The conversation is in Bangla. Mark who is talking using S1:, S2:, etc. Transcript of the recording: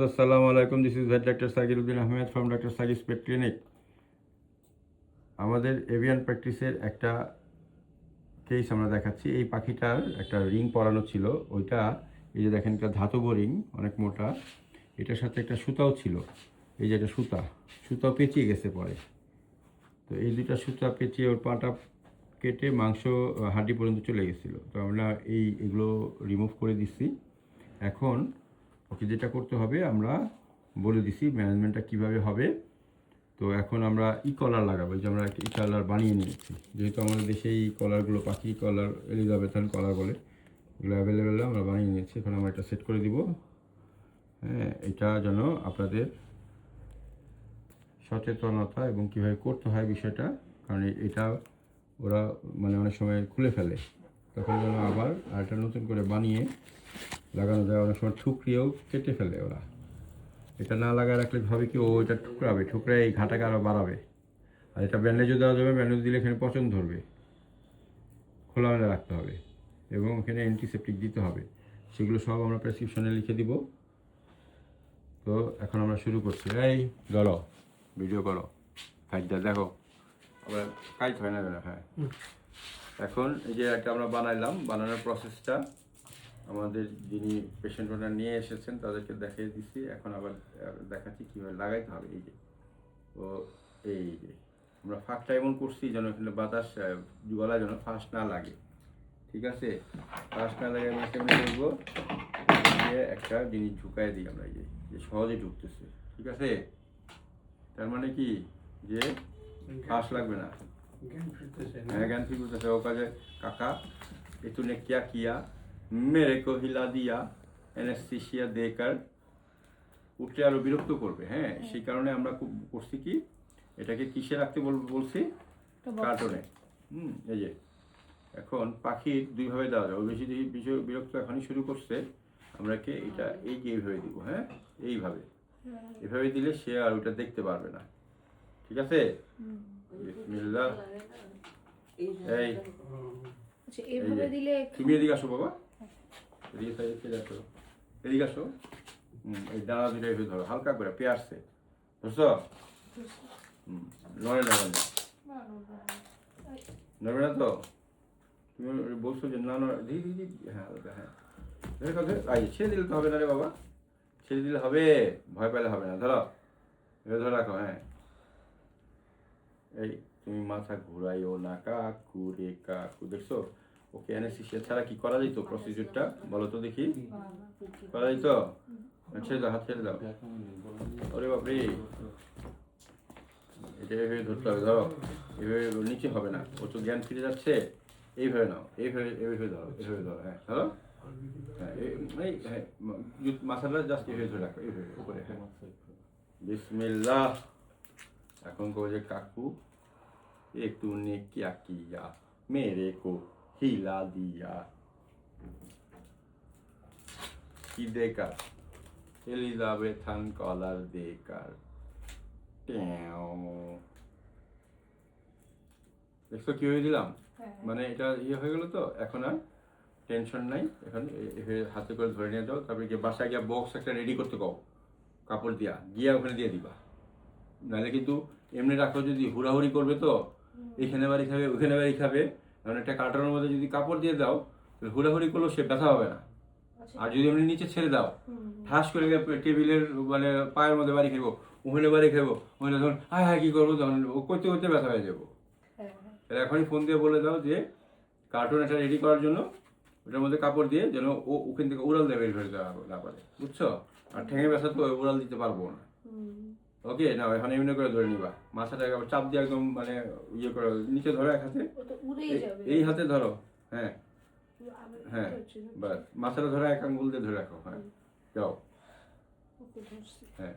S1: আসসালামু আলাইকুম, this is vet doctor Shakir Uddin Ahmed from doctor Shakir's pet clinic. আমাদের এভিয়ান প্র্যাকটিসের একটা কেস আমরা দেখাচ্ছি। এই পাখিটার একটা রিং পরানো ছিল, ওইটা এই যে দেখেন একটা ধাতব রিং, অনেক মোটা। এটার সাথে একটা সুতাও ছিল, এই যে একটা সুতাও পেঁচিয়ে গেছে পরে। তো এই দুইটা সুতা পেঁচিয়ে ওর পাটা কেটে মাংস হাড্ডি পর্যন্ত চলে গেছিলো। তো আমরা এগুলো রিমুভ করে দিচ্ছি। এখন ওকে যেটা করতে হবে আমরা বলে দিছি ম্যানেজমেন্টটা কীভাবে হবে। তো এখন আমরা কলার লাগাবো, যে আমরা একটা কলার বানিয়ে নিয়েছি। যেহেতু আমাদের দেশে এই কলারগুলো পাখি কলার, এলিজাবেথান কলার বলে, এগুলো অ্যাভেলেবেল, আমরা বানিয়ে নিয়েছি। এখন আমরা এটা সেট করে দিব। হ্যাঁ, এটা যেন আপনাদের সচেতনতা এবং কীভাবে করতে হয় বিষয়টা, কারণ এটা ওরা অনেক সময় খুলে ফেলে, তখন যেন আবার আরেকটা নতুন করে বানিয়ে লাগানো যায়। অনেক সময় ঠুকরিয়েও কেটে ফেলে ওরা। এটা না লাগায় রাখলে ভাবে কি ও এটা ঠুকরায় এই ঘাটাকে আরও বাড়াবে। আর এটা ব্যান্ডেজও দেওয়া যাবে, ব্যান্ডেজ দিলে এখানে পচন ধরবে, খোলামেলা রাখতে হবে এবং এখানে অ্যান্টিসেপটিক দিতে হবে। সেগুলো সব আমরা প্রেসক্রিপশনে লিখে দিব। তো এখন আমরা শুরু করছি। এই ধরো, ভিডিও করো, খাইটা দেখো, আবার কাইট হয় না কেন? হ্যাঁ, এখন এই যে একটা আমরা বানাইলাম, বানানোর প্রসেসটা আমাদের যিনি পেশেন্ট ওনার নিয়ে এসেছেন তাদেরকে দেখিয়ে দিচ্ছি। এখন আবার দেখাচ্ছি কীভাবে লাগাইতে হবে। এই যে ও এই যে আমরা ফাঁকটা এমন করছি যেন এখানে বাতাস গলায় যেন ফাঁস না লাগে। ঠিক আছে, ফাঁস না লাগে আমরা কেমন করবো, একটা জিনিস ঢুকাই দিই আমরা, এই যে সহজে ঢুকতেছে। ঠিক আছে, তার মানে কি যে ফাঁস লাগবে না। হ্যাঁ, জ্ঞান ফির করতেছে। ও কাজে কাকা এ তूने क्या किया, मेरे को हिला दिया, অ্যানেস্থেসিয়া দেকার উঠলে আরো বিরক্ত করবে। হ্যাঁ, সেই কারণে আমরা খুব করছি কি, এটাকে কিসে রাখতে বলছি, কার্টনে। এই যে এখন পাখির দুইভাবে দেওয়া যায়। বেশি বিরক্ত এখনই শুরু করছে, আমরা কে এটা এই যে এইভাবে দিব। হ্যাঁ, এইভাবে এভাবে দিলে সে আর ওটা দেখতে পারবে না। ঠিক আছে, বিসমিল্লাহ। তুমি এদিকে আসো বাবা, এদিকে আসো। এই ডানা দুটো এভাবে ধরো, হালকা করে পেয়ারছে, বুঝছো? নড়ে না, নড়বে না তো? তুমি বলছো যে না নড়ে, দিদি। হ্যাঁ হ্যাঁ, ছেড়ে দিলে তো হবে না রে বাবা, ছেড়ে দিলে হবে, ভয় পেলে হবে না। ধরো, এবার ধরে রাখো। হ্যাঁ, এই তুমি মাথা ঘুরাইও না, কাকু রে কাকু। দেখছো, ওকে অ্যানেস্থেসিয়া ছাড়া কি করা যেত প্রসিডিউরটা, বলো তো দেখি, করা যেত? ছেড়ে দাও, হাত ছেড়ে দাও। ওরে বাপরে, এটা এভাবে ধরতে হবে। ধরো, এভাবে নিচে হবে না, ও তো জ্ঞান ফিরে যাচ্ছে। এইভাবে নাও, এইভাবে ধরো, এভাবে ধরো। হ্যাঁ, ধরো। হ্যাঁ, হ্যাঁ, মাথাটা জাস্ট এভাবে ধরে রাখো, এইভাবে উপরে। হ্যাঁ, বিসমিল্লাহ। এখন কো যে কাকু এ तूने क्या किया, मेरे को हिला दिया, কি দেকার, এলিজাবেথান কলার দেকার। দেখছো কি হয়ে দিলাম, মানে এটা হয়ে গেল। তো এখন আর টেনশন নাই। এখন হাতে করে ধরে নিয়ে যাও, তারপরে গিয়ে বাসায় গিয়ে বক্স একটা রেডি করতে কও, কাপড় গিয়া ওখানে দিয়ে দিবা। নাহলে কিন্তু এমনি রাখো, যদি হুড়াহুড়ি করবে তো এখানে বাড়ি খাবে, ওখানে বাড়ি খাবে। কারণ একটা কার্টনের মধ্যে যদি কাপড় দিয়ে দাও, হুড়াহুড়ি করলেও সে ব্যথা হবে না। আর যদি এমনি নিচে ছেড়ে দাও, ঠাস করে টেবিলের পায়ের মধ্যে বাড়ি খাইবো, ওখানে বাড়ি খাইবো, ওখানে তখন হায় কি করবো, তখন ও করতে করতে ব্যথা হয়ে যাবো। এখনই ফোন দিয়ে বলে দাও যে কার্টুন একটা রেডি করার জন্য, ওটার মধ্যে কাপড় দিয়ে যেন ও ওখান থেকে উড়াল দিয়ে বের হয়ে যাওয়া না পারে, বুঝছো? আর ঠেঙে ব্যথা তো উড়াল দিতে পারবো না। ওকে, না এখন এমনি করে ধরে নিবা, মাথাটা চাপ দিয়ে একদম করে নিচে ধরো, এক হাতে, এই হাতে ধরো। হ্যাঁ হ্যাঁ, বাস মাথাটা ধরো, এক আঙ্গুল দিয়ে ধরে রাখো। হ্যাঁ, যাও। হ্যাঁ।